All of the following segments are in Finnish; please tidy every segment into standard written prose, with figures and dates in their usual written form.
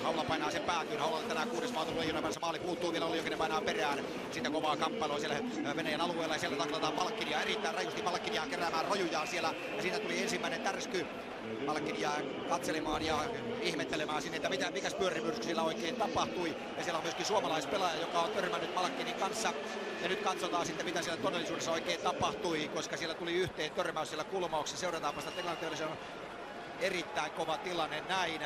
Haula painaa sen päätyyn. Haulalle tänään 6. maatelu Leijonan päässä maali puuttuu vielä. Olli Jokinen painaa perään. Siitä kovaa kamppailua siellä Venäjän alueella ja siellä taklataan Malkkinia erittäin rajusti. Malkkinia keräämään rojujaan siellä ja siinä tuli ensimmäinen tärsky. Malkkinia katselemaan ja ihmettelemään sinne, että mikäs pyörimyrsky siellä oikein tapahtui. Ja siellä on myöskin suomalaispelaaja, joka on törmännyt Malkkinin kanssa. Ja nyt katsotaan sitten, mitä siellä todellisuudessa oikein tapahtui, koska siellä tuli yhteen törmäys siellä kulmauksessa. Seurataanpa sitä tilannetta, se on erittäin kova tilanne näin.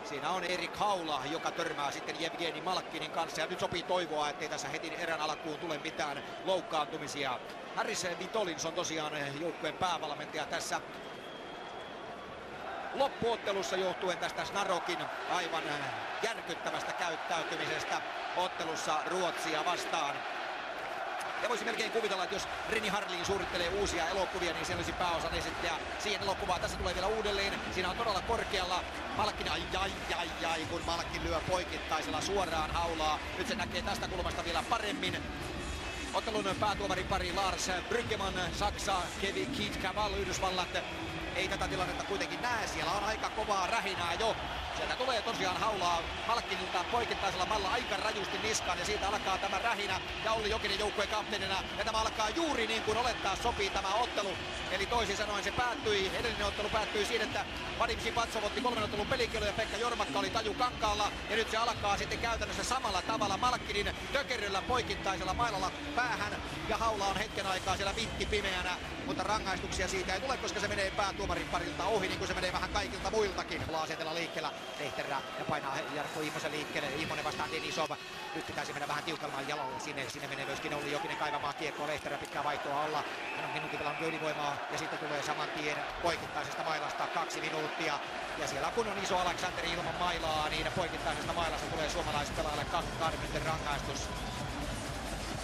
Siinä on Erik Haula, joka törmää sitten Jevgeni Malkkinin kanssa. Ja nyt sopii toivoa, ettei tässä heti erän alkuun tule mitään loukkaantumisia. Harris Vitolins on tosiaan joukkueen päävalmentaja tässä loppuottelussa johtuen tästä Snarokin aivan järkyttävästä käyttäytymisestä ottelussa Ruotsia vastaan. Ja voisi melkein kuvitella, että jos Renny Harlin suunnittelee uusia elokuvia, niin siellä olisi pääosan esittäjä siihen elokuvaan. Tässä tulee vielä uudelleen. Siinä on todella korkealla Malkkin. Ai, kun Malkkin lyö poikittaisella suoraan Haulaa. Nyt se näkee tästä kulmasta vielä paremmin. Ottelun päätuomarin pari Lars Bryggeman, Saksa, Kevin Keith Caval, Yhdysvallat. Ei tätä tilannetta kuitenkin näe, siellä on aika kovaa rähinää jo. Sieltä tulee tosiaan Haulaa Malkkinilta poikittaisella malla aika rajusti niskaan ja siitä alkaa tämä rähinä. Ja Olli Jokinen joukkueen kapteenina ja tämä alkaa juuri niin kuin olettaa sopii tämä ottelu. Eli toisin sanoen se päättyi, edellinen ottelu päättyi siinä, että Vadim Sipatsov otti 3 ottelun pelikielon ja Pekka Jormakka oli tajukankaalla. Ja nyt se alkaa sitten käytännössä samalla tavalla Malkkinin tökerryllä poikittaisella mailalla päähän. Ja Haula on hetken aikaa siellä vintti pimeänä, mutta rangaistuksia siitä ei tule, koska se menee päätuomarin parilta ohi, niin kuin se menee vähän kaikilta muiltakin. Asetella liikkeellä Lehterä ja painaa Jarkko Immosen liikkeelle. Immonen vastaan Denisov. Nyt pitäisi mennä vähän tiukalmaan jalalle sinne menee myöskin Olli Jokinen kaivamaan kiekkoa. Lehterä pitkää vaihtoa alla. Hän on minuutin pelannut ylivoimaa ja sitten tulee saman tien poikittaisesta mailasta 2 minuuttia. Ja siellä kun on iso Aleksanteri ilman mailaa, niin poikittaisesta mailasta tulee suomalaispelaajalle 2 minuutin rangaistus.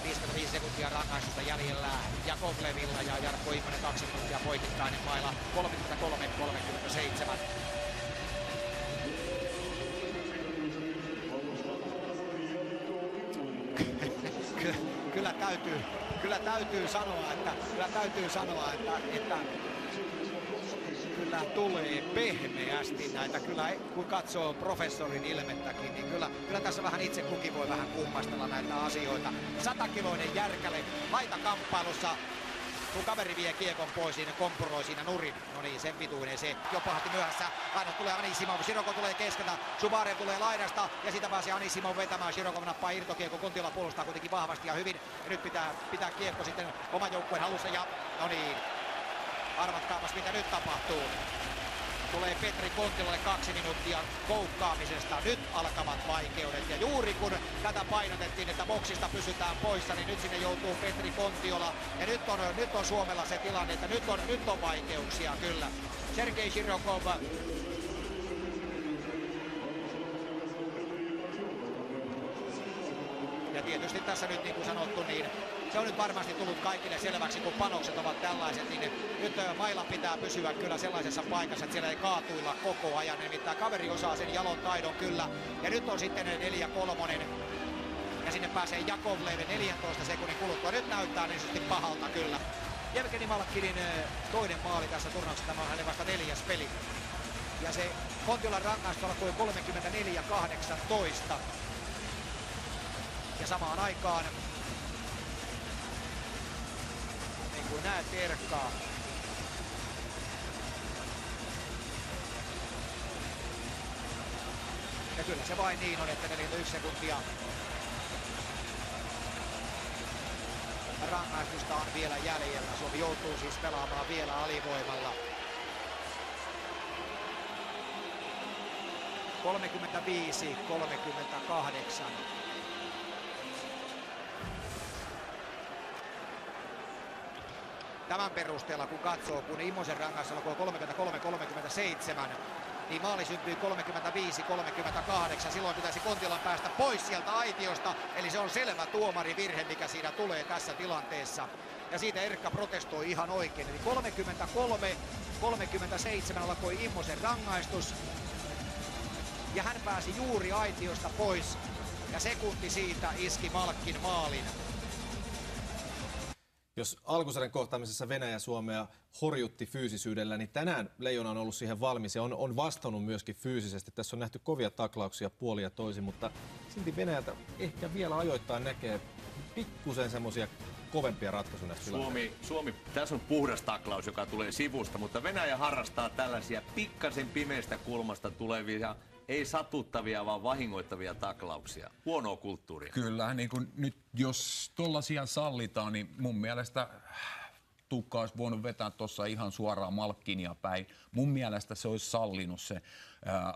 55 sekuntia rangaistusta jäljellä Jakovlevilla ja Jarkko Immonen 2 minuuttia poikittainen maila 33-37. Kyllä täytyy sanoa, että kyllä tulee pehmeästi näitä. Kyllä kun katsoo professorin ilmettäkin, niin kyllä tässä vähän itse kukin voi vähän kummastella näitä asioita. 100-kiloinen Järkäle laitakamppailussa. Kun kaveri vie kiekon pois, niin kompuroi siinä nurin. No niin, sen pituinen se. Jo pahasti myöhässä. Aina tulee Anisimov. Sirokov tulee keskeltä. Subarev tulee laidasta. Ja sitä pääsee Anisimov vetämään. Sirokov nappaa irtokiekko. Kontiola puolustaa kuitenkin vahvasti ja hyvin. Ja nyt pitää kiekko sitten oman joukkueen halussa. Ja no niin. Arvatkaapas mitä nyt tapahtuu. Tulee Petri Kontiolalle 2 minuuttia koukkaamisesta. Nyt alkavat vaikeudet. Ja juuri kun tätä painotettiin, että boksista pysytään poissa, niin nyt sinne joutuu Petri Kontiola. Ja nyt on Suomella se tilanne, että nyt on vaikeuksia kyllä. Sergei Shirokov. Ja tietysti tässä nyt niin kuin sanottu, niin se on nyt varmasti tullut kaikille selväksi, kun panokset ovat tällaiset, niin nyt mailla pitää pysyä kyllä sellaisessa paikassa, että siellä ei kaatuilla koko ajan. Nimittäin kaveri osaa sen jalon taidon kyllä. Ja nyt on sitten 4-3. Ja sinne pääsee Jakovlev 14 sekunnin kuluttua. Nyt näyttää niin sanotusti pahalta kyllä. Jevgeni Malkkinin toinen maali tässä turnauksessa. Tämä on hänen vasta 4. peli. Ja se Kontiolan rangaistu alkoi 34-18. Ja samaan aikaan, niin kuin näet Erkkaa, ja kyllä se vain niin on, että 41 sekuntia rangaistusta on vielä jäljellä. Suomi joutuu siis pelaamaan vielä alivoimalla. 35-38. Tämän perusteella kun katsoo, kun Immosen rangaistus alkoi 33-37, niin maali syntyi 35-38. Silloin pitäisi Kontiolan päästä pois sieltä aitiosta, eli se on selvä tuomarivirhe, mikä siinä tulee tässä tilanteessa. Ja siitä Erkka protestoi ihan oikein, eli 33-37 alkoi Immosen rangaistus. Ja hän pääsi juuri aitiosta pois, ja sekunti siitä iski Malkkin maalin. Jos alkusarjan kohtaamisessa Venäjä Suomea horjutti fyysisyydellä, niin tänään Leijona on ollut siihen valmis ja on vastannut myöskin fyysisesti. Tässä on nähty kovia taklauksia puolin ja toisin, mutta silti Venäjältä ehkä vielä ajoittain näkee pikkusen semmoisia kovempia ratkaisuja näistä Suomi, tässä on puhdas taklaus, joka tulee sivusta, mutta Venäjä harrastaa tällaisia pikkasen pimeistä kulmasta tulevia, ei satuttavia, vaan vahingoittavia taklauksia. Huonoa kulttuuria. Kyllä, niin kuin nyt jos tollaisia sallitaan, niin mun mielestä Tuukka olisi voinut vetää tuossa ihan suoraan Malkkinia päin. Mun mielestä se olisi sallinut se.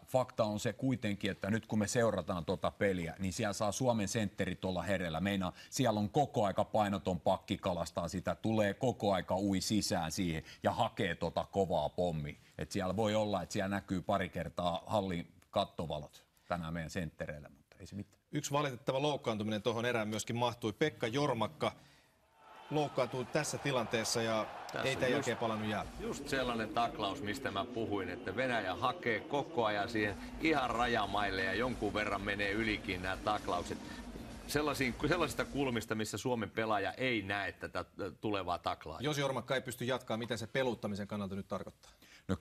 Fakta on se kuitenkin, että nyt kun me seurataan tuota peliä, niin siellä saa Suomen sentterit olla hereillä. Siellä on koko aika painoton pakki kalastaa sitä, tulee koko aika ui sisään siihen ja hakee tota kovaa pommi. Et siellä voi olla, että siellä näkyy pari kertaa hallin kattovalot tänään meidän senttereillä, mutta ei se mitään. Yksi valitettava loukkaantuminen tuohon erään myöskin mahtui. Pekka Jormakka loukkaantui tässä tilanteessa ja tässä ei tämän jälkeen palannut jäälle. Just sellainen taklaus, mistä mä puhuin, että Venäjä hakee koko ajan siihen ihan rajamaille ja jonkun verran menee ylikin nämä taklaukset. Sellaisista kulmista, missä Suomen pelaaja ei näe tätä tulevaa taklaa. Jos Jormakka ei pysty jatkaa, miten se peluttamisen kannalta nyt tarkoittaa? No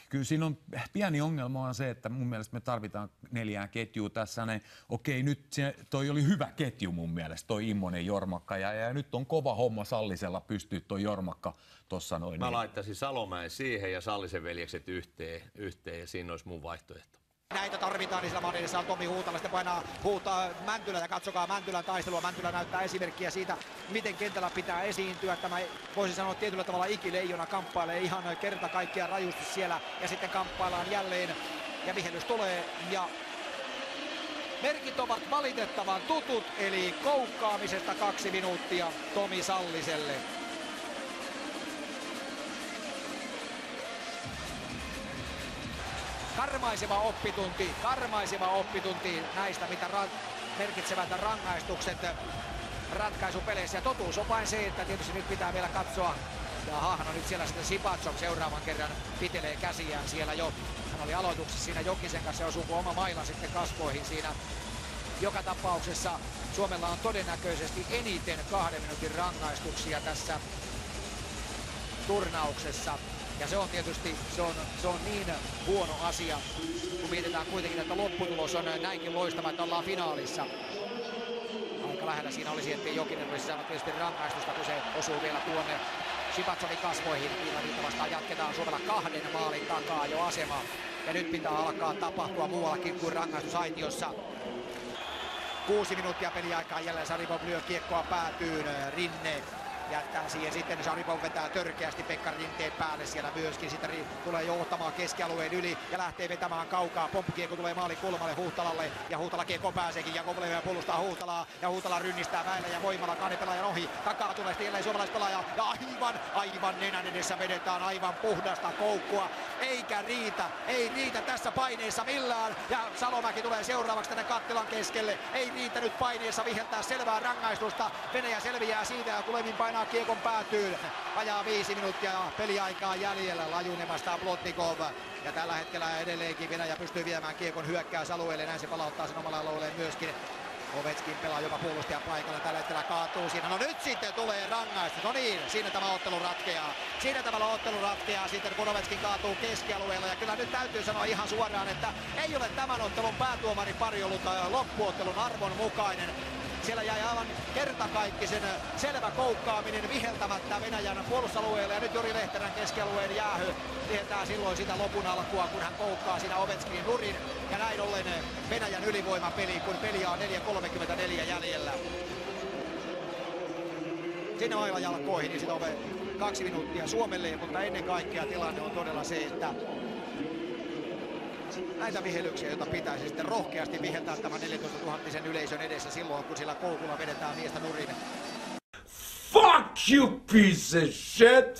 kyllä siinä on pieni ongelma on se, että mun mielestä me tarvitaan 4 ketjua tässä. Okei, nyt toi oli hyvä ketju mun mielestä, toi Immonen Jormakka. Ja nyt on kova homma Sallisella pystyä toi Jormakka tuossa noin. Mä laittaisin Salomäen siihen ja Sallisen veljekset yhteen ja siinä olisi mun vaihtoehto. Näitä tarvitaan, niin siellä Madridissa on Tomi Huutala, sitten huutaa Mäntylä ja katsokaa Mäntylän taistelua. Mäntylä näyttää esimerkkiä siitä, miten kentällä pitää esiintyä. Tämä voisi sanoa tietyllä tavalla ikileijona kamppailee ihan kerta kaikkiaan rajusti siellä ja sitten kamppaillaan jälleen ja vihellys tulee ja merkit ovat valitettavan tutut, eli koukkaamisesta 2 minuuttia Tomi Salliselle. Karmaiseva oppitunti näistä, mitä merkitsevät rangaistukset ratkaisupeleissä. Ja totuus on vain se, että tietysti nyt pitää vielä katsoa. Ja hahno nyt siellä sitten Sipatsov seuraavan kerran pitelee käsiään siellä jo. Hän oli aloituksessa siinä Jokisen kanssa, osuuko oma maila sitten kasvoihin siinä. Joka tapauksessa Suomella on todennäköisesti eniten 2 minuutin rangaistuksia tässä turnauksessa. Ja se on tietysti se on niin huono asia, kun mietitään kuitenkin, että lopputulos on näinkin loistava, että ollaan finaalissa. Aika lähellä siinä olisi, ettei Jokinen olisi saanut tietysti rangaistusta, kun se osuu vielä tuonne Sipatsovin kasvoihin. Viilaviitta vastaan jatketaan Suomella 2 maalin takaa jo asema. Ja nyt pitää alkaa tapahtua muuallakin kuin rangaistusaitiossa. 6 minuuttia peliaikaa jälleen Saripov lyö kiekkoa päätyyn. Rinne jättää siihen sitten, Saripov vetää törkeästi Pekka Rinteen päälle siellä myöskin. Sitten tulee johtamaan keskialueen yli ja lähtee vetämään kaukaa. Pomppukiekko tulee maalin kulmalle Huhtalalle ja Huhtala kiekko pääseekin. Jakovlev puolustaa Huhtalaa ja Huhtala rynnistää väellä ja voimalla 2 pelaajan ohi. Takaa tulee sitten jälleen suomalaispelaaja ja aivan nenän edessä vedetään aivan puhdasta koukkua. Ei riitä tässä paineessa millään ja Salomäki tulee seuraavaksi tänne kattilan keskelle. Ei riitä nyt paineessa viheltää selvää rangaistusta. Venäjä selviää siitä ja Kulevin painaa kiekon päätyyn. Vajaa 5 minuuttia peliaikaa jäljellä. Lajunen vastaa Plotnikov. Ja tällä hetkellä edelleenkin Venäjä pystyy viemään kiekon hyökkäysalueelle. Näin se palauttaa sen omalle alueelleen myöskin. Ovechkin pelaa jopa puolustajan paikalla. Tällä hetkellä kaatuu siinä. No nyt sitten tulee rangaistus. No niin, siinä tämä ottelu ratkeaa. Sitten kun Ovechkin kaatuu keskialueella. Ja kyllä nyt täytyy sanoa ihan suoraan, että ei ole tämän ottelun päätuomarin pari ollut loppuottelun arvon mukainen. Siellä jäi aivan kertakaikkisen selvä koukkaaminen viheltämättä Venäjän puolustusalueelle ja nyt Jori Lehterän keskialueen jäähy tietää silloin sitä lopun alkua, kun hän koukkaa siinä Ovechkinin nurin ja näin ollen Venäjän ylivoimapeli, kun peliä on 4.34 jäljellä. Sinne mailajalkoihin, niin sitä on 2 minuuttia Suomelle, mutta ennen kaikkea tilanne on todella se, että näitä vihelyksiä, joita pitäisi sitten rohkeasti viheltää tämän 14 000 yleisön edessä silloin, kun sillä koukulla vedetään miestä nurin. Fuck you piece of shit!